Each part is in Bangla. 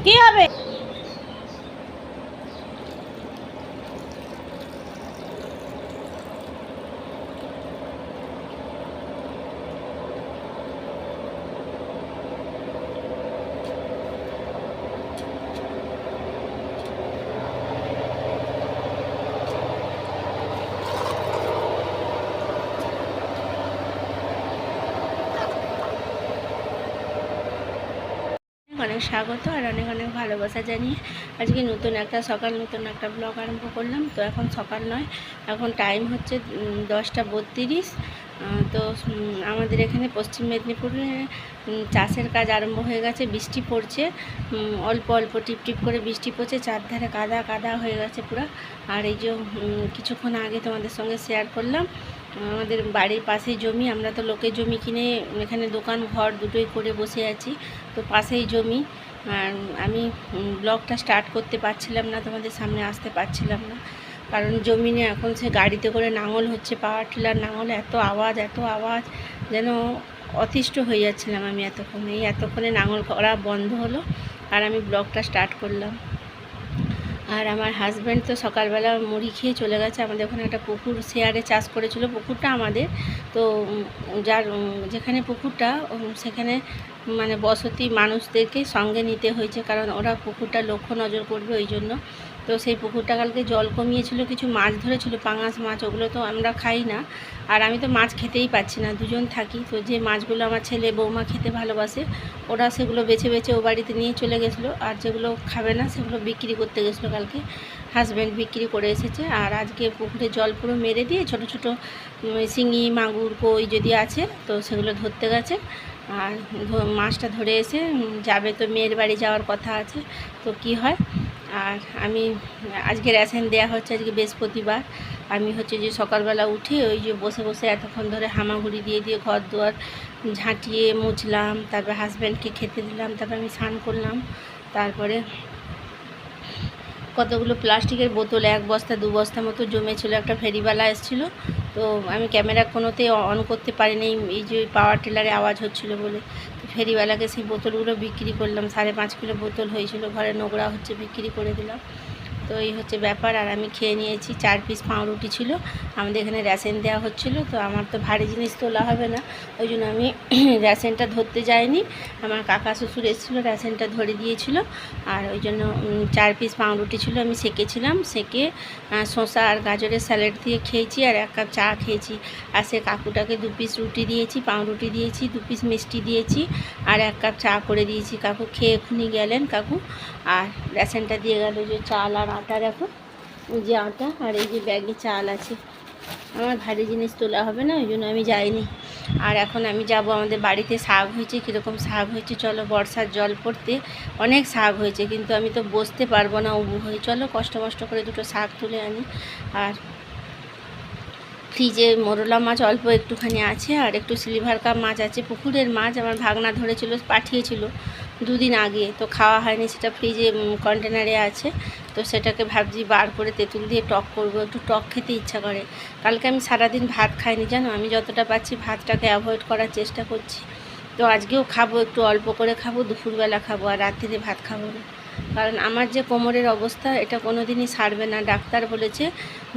কি হবে? অনেক স্বাগত আর অনেক অনেক ভালোবাসা জানিয়ে আজকে নতুন একটা সকাল নতুন একটা ব্লগ আরম্ভ করলাম। তো এখন সকাল নয়, এখন টাইম হচ্ছে 10টা 32। তো আমাদের এখানে পশ্চিম মেদিনীপুরে চাষের কাজ আরম্ভ হয়ে গেছে। বৃষ্টি পড়ছে, অল্প অল্প টিপ টিপ করে বৃষ্টি পড়ছে, চারধারে কাদা কাদা হয়ে গেছে পুরো। আর এই যে কিছুক্ষণ আগে তোমাদের সঙ্গে শেয়ার করলাম, আমাদের বাড়ির পাশেই জমি। আমরা তো লোকের জমি কিনে এখানে দোকান ঘর দুটোই করে বসে আছি, তো পাশেই জমি। আর আমি ব্লগটা স্টার্ট করতে পারছিলাম না, তোমাদের সামনে আসতে পারছিলাম না, কারণ জমিনে এখন সে গাড়িতে করে লাঙল হচ্ছে, পাওয়ার টিলার লাঙল, এত আওয়াজ যেন অতিষ্ঠ হয়ে যাচ্ছিলাম আমি এতক্ষণে লাঙল করা বন্ধ হলো আর আমি ব্লগটা স্টার্ট করলাম। আর আমার হাজব্যান্ড তো সকালবেলা মুড়ি খেয়ে চলে গেছে। আমাদের ওখানে একটা পুকুর শেয়ারে চাষ করেছিল, পুকুরটা আমাদের। তো যার যেখানে পুকুরটা সেখানে মানে বসতি মানুষদেরকে সঙ্গে নিতে হয়েছে, কারণ ওরা পুকুরটা লক্ষ্য নজর করবে ওই জন্য। তো সেই পুকুরটা কালকে জল কমিয়েছিল, কিছু মাছ ধরেছিল, পাঙাশ মাছ, ওগুলো তো আমরা খাই না। আর আমি তো মাছ খেতেই পাচ্ছি না, দুজন থাকি। তো যে মাছগুলো আমার ছেলে বৌমা খেতে ভালোবাসে, ওরা সেগুলো বেছে বেছে ও বাড়িতে নিয়ে চলে গেছিলো। আর যেগুলো খাবে না সেগুলো বিক্রি করতে গেছিলো, কালকে হাজব্যান্ড বিক্রি করে এসেছে। আর আজকে পুকুরে জল পুরো মেরে দিয়ে ছোট ছোট শিঙি মাগুর কই যদি আছে তো সেগুলো ধরতে গেছে। আর মাছটা ধরে এসে যাবে, তো মেয়ের বাড়ি যাওয়ার কথা আছে, তো কি হয়। আর আমি আজকে রেশন দেওয়া হচ্ছে, আজকে বৃহস্পতিবার। আমি হচ্ছে যে সকালবেলা উঠে ওই যে বসে বসে এতক্ষণ ধরে হামাগুড়ি দিয়ে দিয়ে ঘর দুয়ার ঝাঁটিয়ে মুছলাম, তারপর হাজব্যান্ডকে খেতে দিলাম, তারপর আমি স্নান করলাম। তারপরে কতগুলো প্লাস্টিকের বোতল, 1 বস্তা 2 বস্তা মতো জমেছিল। একটা ফেরিওয়ালা এসেছিলো, তো আমি ক্যামেরা কোনোতে অন করতে পারিনি, এই যে পাওয়ার টিলারে আওয়াজ হচ্ছিলো বলে। তো ফেরিওয়ালাকে সেই বোতলগুলো বিক্রি করলাম, 5.5 কিলো বোতল হয়েছিল, ঘরে নোংরা হচ্ছে, বিক্রি করে দিলাম। তো এই হচ্ছে ব্যাপার। আর আমি খেয়ে নিয়েছি, 4 পিস পাউরুটি ছিল। আমাদের এখানে রেশন দেওয়া হচ্ছিলো, তো আমার তো ভারী জিনিস তোলা হবে না, ওই জন্য আমি রেশনটা ধরতে যাইনি। আমার কাকা শ্বশুর এসেছিলো, রেশনটা ধরে দিয়েছিল। আর ওই জন্য 4 পিস পাউরুটি ছিল, আমি সেকেছিলাম, সেকে শসা আর গাজরের স্যালাড দিয়ে খেয়েছি, আর 1 কাপ চা খেয়েছি। আর সে কাকুটাকে 2 পিস রুটি দিয়েছি, পাউরুটি দিয়েছি, 2 পিস মিষ্টি দিয়েছি, আর 1 কাপ চা করে দিয়েছি। কাকু খেয়ে এখনই গেলেন কাকু। আর রেশনটা দিয়ে গেল যে চাল আর আটা, দেখো ওই যে আটা, আর এই যে ব্যাগে চাল আছে। আমার ভারী জিনিস তোলা হবে না, ওই জন্য আমি যাইনি। আর এখন আমি যাব, আমাদের বাড়িতে শাক হয়েছে। কীরকম শাক হয়েছে চলো, বর্ষার জল পড়তে অনেক শাক হয়েছে, কিন্তু আমি তো বসতে পারবো না উবু হয়ে। চলো কষ্ট মষ্ট করে দুটো শাক তুলে আনি। আর ফ্রিজে মোরলা মাছ অল্প একটুখানি আছে, আর একটু সিলভার কাপ মাছ আছে, পুকুরের মাছ, আমার ভাগনা ধরেছিল, পাঠিয়েছিল 2 দিন আগে, তো খাওয়া হয়নি, সেটা ফ্রিজে কন্টেনারে আছে। তো সেটাকে ভাবছি বার করে তেঁতুল দিয়ে টক করব, একটু টক খেতে ইচ্ছা করে। কালকে আমি সারাদিন ভাত খাইনি জানো, আমি যতটা পাচ্ছি ভাতটাকে অ্যাভয়েড করার চেষ্টা করছি। তো আজকেও খাবো, একটু অল্প করে খাবো, দুপুরবেলা খাবো, আর রাত্রিরে ভাত খাবো না। কারণ আমার যে কোমরের অবস্থা, এটা কোনো দিনই সারবে না। ডাক্তার বলেছে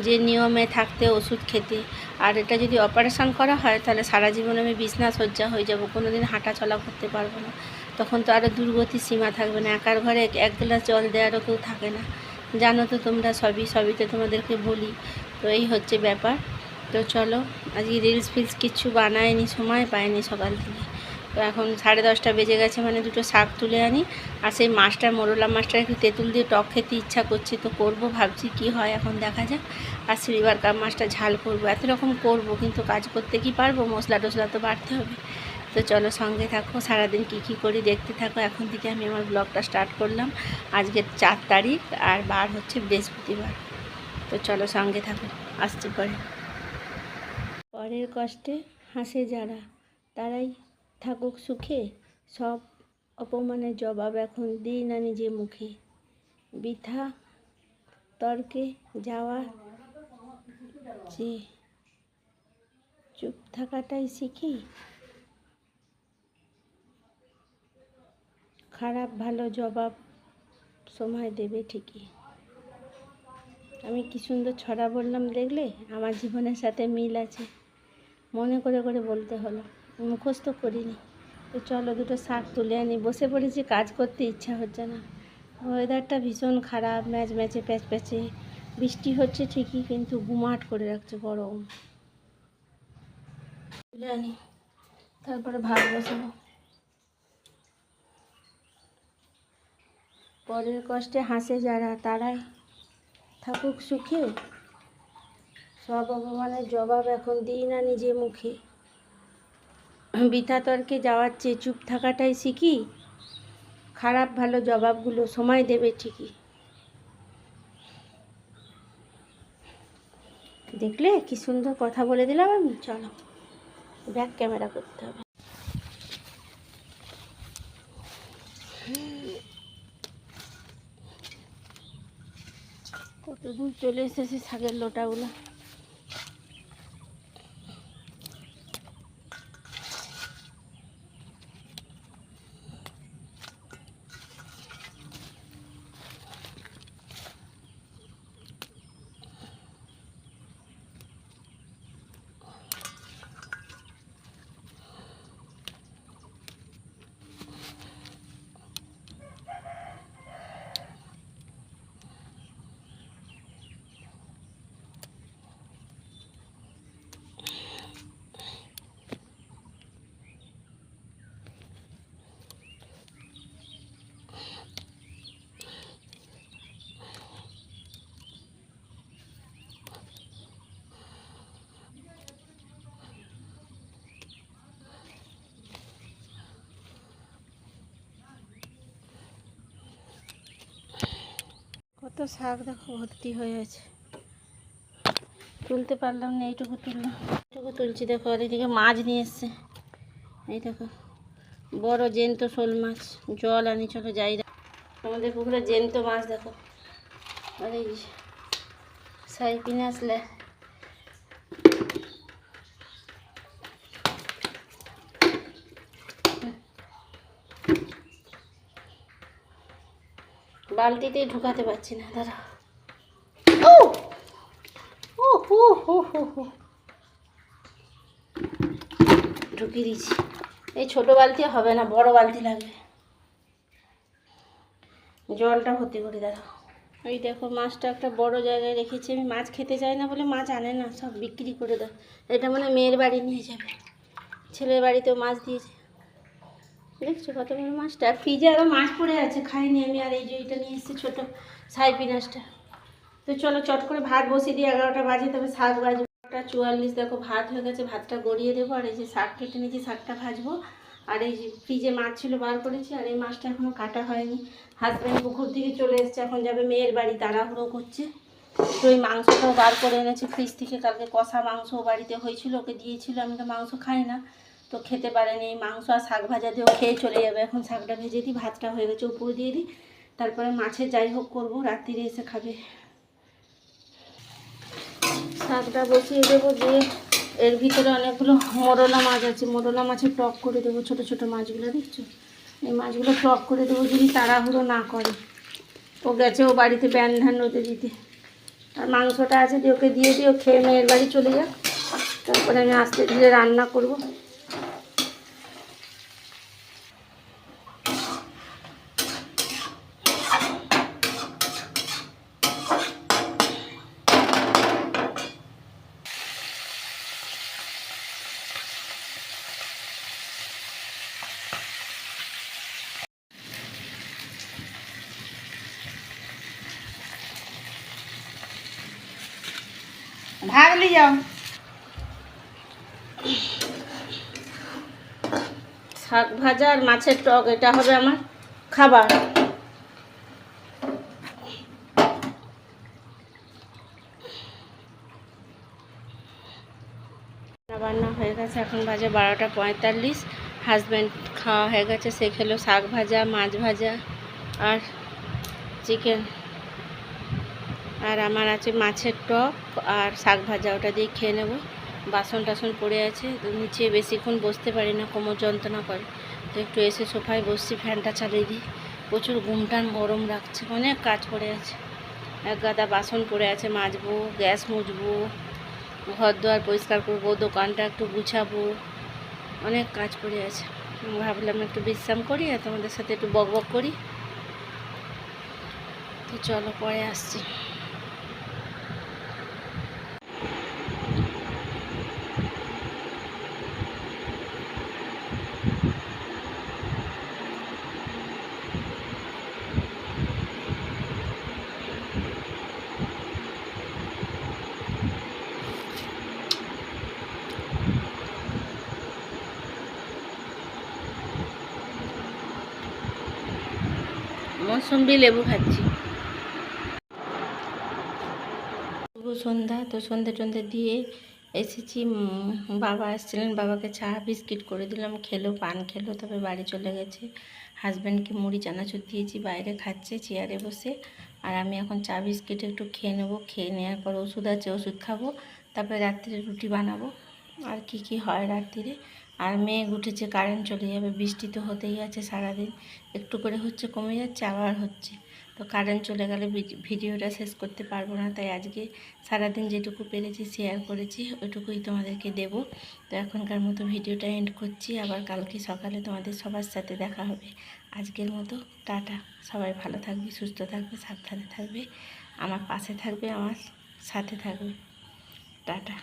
যে নিয়মে থাকতে, ওষুধ খেতে। আর এটা যদি অপারেশন করা হয় তাহলে সারা জীবন আমি বিছনা শয্যা হয়ে যাব, কোনো দিন হাঁটা চলা করতে পারবো না। তখন তো আরও দুর্গতির সীমা থাকবে না, একার ঘরে 1 গ্লাস জল দেওয়ারও কেউ থাকে না। জানো তো তোমরা, সবই তো তোমাদেরকে বলি। তো এই হচ্ছে ব্যাপার। তো চলো, আজকে রিলস ফিলস কিচ্ছু বানায়নি, সময় পাইনি সকাল থেকে। তো এখন 10:30 বেজে গেছে, মানে দুটো শাক তুলে আনি। আর সেই মাছটা, মোরলা মাছটা একটু তেঁতুল দিয়ে টক খেতে ইচ্ছা করছে, তো করবো, ভাবছি কি হয় এখন দেখা যাক। আর সিলভার কাপ মাছটা ঝাল করবো, এত রকম করবো, কিন্তু কাজ করতে কি পারবো, মশলা টশলা তো বাড়তে হবে। তো চলো সঙ্গে থাকো, সারাদিন কি করি দেখতে থাকো। এখন থেকে আমি আমার ব্লগটা স্টার্ট করলাম। আজকে 4 তারিখ আর বার হচ্ছে বৃহস্পতিবার। তো চলো সঙ্গে থাকো, আসতে পরে। পরের কষ্টে হাসে যারা, তারাই থাকুক সুখে। সব অপমানের জবাব এখন দিই না নিজে মুখে। বৃথা তর্কে যাওয়া যে চুপ থাকাটাই শিখি। খারাপ ভালো জবাব সময় দেবে ঠিকই। আমি কি সুন্দর ছড়া বললাম দেখলে, আমার জীবনের সাথে মিল আছে। মনে করে করে বলতে হলো, মুখস্থ করিনি। তো চলো দুটো শাক তুলে আনি। বসে পড়েছি, কাজ করতে ইচ্ছা হচ্ছে না। ওয়েদারটা ভীষণ খারাপ, ম্যাচ ম্যাচে প্যাচ প্যাচে, বৃষ্টি হচ্ছে ঠিকই কিন্তু গুমাট করে রাখছে গরম। তুলে আনি, তারপরে ভাত বসাবো। পরের কষ্টে হাসে যারা, তারাই থাকুক সুখে। সব অপমানের জবাব এখন দিই না নিজে মুখে। বৃথা তর্কে যাওয়ার চেয়ে চুপ থাকাটাই শিখি। খারাপ ভালো জবাবগুলো সময় দেবে ঠিকই। দেখলে কি সুন্দর কথা বলে দিলাম আমি। চলো ব্যাক ক্যামেরা করতে হবে। কত দূর চলে এসেছি শাকের লোটাগুলো। কত শাক দেখো ভর্তি হয়ে আছে, তুলতে পারলাম না। এইটুকু তুললাম, এইটুকু তুলছি। দেখো আর এদিকে মাছ নিয়ে এসছে। এই দেখো বড় জ্যান্ত শোল মাছ। জল আনি, চলো যাই। আমাদের পুকুরে জ্যান্ত মাছ দেখো। আর এই সাইপিন আসলে বালতিতেই ঢুকাতে পারছি না, দাঁড়া। ও ও হো হো হো হো, ঢুকিয়ে দিয়েছি। এই ছোট বালতি হবে না, বড় বালতি লাগবে। জলটা ভর্তি করে দাঁড়াও। এই দেখো মাছটা একটা বড় জায়গায় রেখেছি আমি। মাছ খেতে চাই না বলে মাছ আনে না, সব বিক্রি করে দাও। এটা মানে মেয়ের বাড়ি নিয়ে যাবে, ছেলের বাড়িতেও মাছ দিয়েছে। দেখছো কত বড় মাছটা। ফ্রিজে আরও মাছ পড়ে আছে, খাইনি আমি। আর এই যে এটা নিয়ে এসেছি ছোটো সাইপিনাসটা। তো চলো চট করে ভাত বসিয়ে দিই, 11টা বাজে, তবে শাক ভাজবো। 11:44 দেখো ভাত হয়ে গেছে, ভাতটা গড়িয়ে দেবো। আর এই যে শাক কেটে নিয়েছি, শাকটা ভাজবো। আর এই যে ফ্রিজে মাছ ছিল বার করেছি, আর এই মাছটা এখনও কাটা হয়নি। হাজব্যান্ড পুকুর থেকে চলে এসছে, এখন যাবে মেয়ের বাড়ি, তাড়াহুড়ো করছে। তো এই মাংসটাও বার করে এনেছি ফ্রিজ থেকে। কালকে কষা মাংস বাড়িতে হয়েছিল, ওকে দিয়েছিল। আমি তো মাংস খাই না, তো খেতে পারেনি। এই মাংস আর শাক ভাজা দিয়েও খেয়ে চলে যাবে। এখন শাকটা ভেজে দিই, ভাতটা হয়ে গেছে, উপর দিয়ে দিই। তারপরে মাছের যাই হোক করবো, রাত্রিরে এসে খাবে। শাকটা বসিয়ে দেবো, দিয়ে এর ভিতরে অনেকগুলো মোরলা মাছ আছে। মোরলা মাছের টক করে দেবো, ছোটো ছোটো মাছগুলো দেখছো। এই মাছগুলো টক করে দেবো, যদি তাড়াহুড়ো না করে। ও গেছে ও বাড়িতে ব্যান ধান রোদে দিতে। আর মাংসটা আছে, দিয়ে ওকে দিয়ে দিও, খেয়ে মেয়ের বাড়ি চলে যাক। তারপরে আমি আস্তে ধীরে রান্না করব। ভাগ নিয়ে যাও। শাক ভাজা আর মাছের টক, এটা হবে আমার খাবার। রান্না হয়ে গেছে, এখন বাজে 12:45। হাজব্যান্ড খাওয়া হয়ে গেছে, সে খেলো শাক ভাজা, মাছ ভাজা আর চিকেন। আর আমার আছে মাছের টক আর শাক ভাজা, ওটা দিয়ে খেয়ে নেবো। বাসন টাসন পড়ে আছে, নিচে বেশিক্ষণ বসতে পারি না, কোমর যন্ত্রণা করে। তো একটু এসে সোফায় বসছি, ফ্যানটা চালিয়ে দিই। প্রচুর ঘুমটান গরম রাখছে, অনেক কাজ পড়ে আছে। এক গাদা বাসন পড়ে আছে, মাজবো, গ্যাস মুছবো, ঘর দুয়ার পরিষ্কার করবো, দোকানটা একটু গুছাবো, অনেক কাজ পড়ে আছে। ভাবলাম একটু বিশ্রাম করি আর তোমাদের সাথে একটু বকবক করি। তো চলো পরে আসছি। মৌসুম্বি লেবু খাচ্ছি। শুভ সন্ধ্যা। তো সন্ধে টন্ধে দিয়ে এসেছি। বাবা আসছিলেন, বাবাকে চা বিস্কিট করে দিলাম, খেলো, পান খেলো, তবে বাড়ি চলে গেছে। হাজব্যান্ডকে মুড়ি চানাচুর দিয়েছি, বাইরে খাচ্ছে চেয়ারে বসে। আর আমি এখন চা বিস্কিট একটু খেয়ে নেবো, খেয়ে নেওয়ার পর ওষুধ আছে, ওষুধ খাবো, তারপরে রাত্রিরে রুটি বানাবো। আর কি হয় রাত্রিরে। আর মেঘ উঠেছে, কারেন্ট চলে যাবে, বৃষ্টি তো হতেই আছে সারাদিন, একটু করে হচ্ছে, কমে যাচ্ছে, আবার হচ্ছে। তো কারেন্ট চলে গেলে ভিডিওটা শেষ করতে পারবো না, তাই আজকে সারাদিন যেটুকু পেরেছি শেয়ার করেছি, ওইটুকুই তোমাদেরকে দেব। তো এখনকার মতো ভিডিওটা এন্ড করছি, আবার কালকে সকালে তোমাদের সবার সাথে দেখা হবে। আজকের মতো টাটা। সবাই ভালো থাকবে, সুস্থ থাকবে, সাবধানে থাকবে, আমার পাশে থাকবে, আমার সাথে থাকবে। টাটা।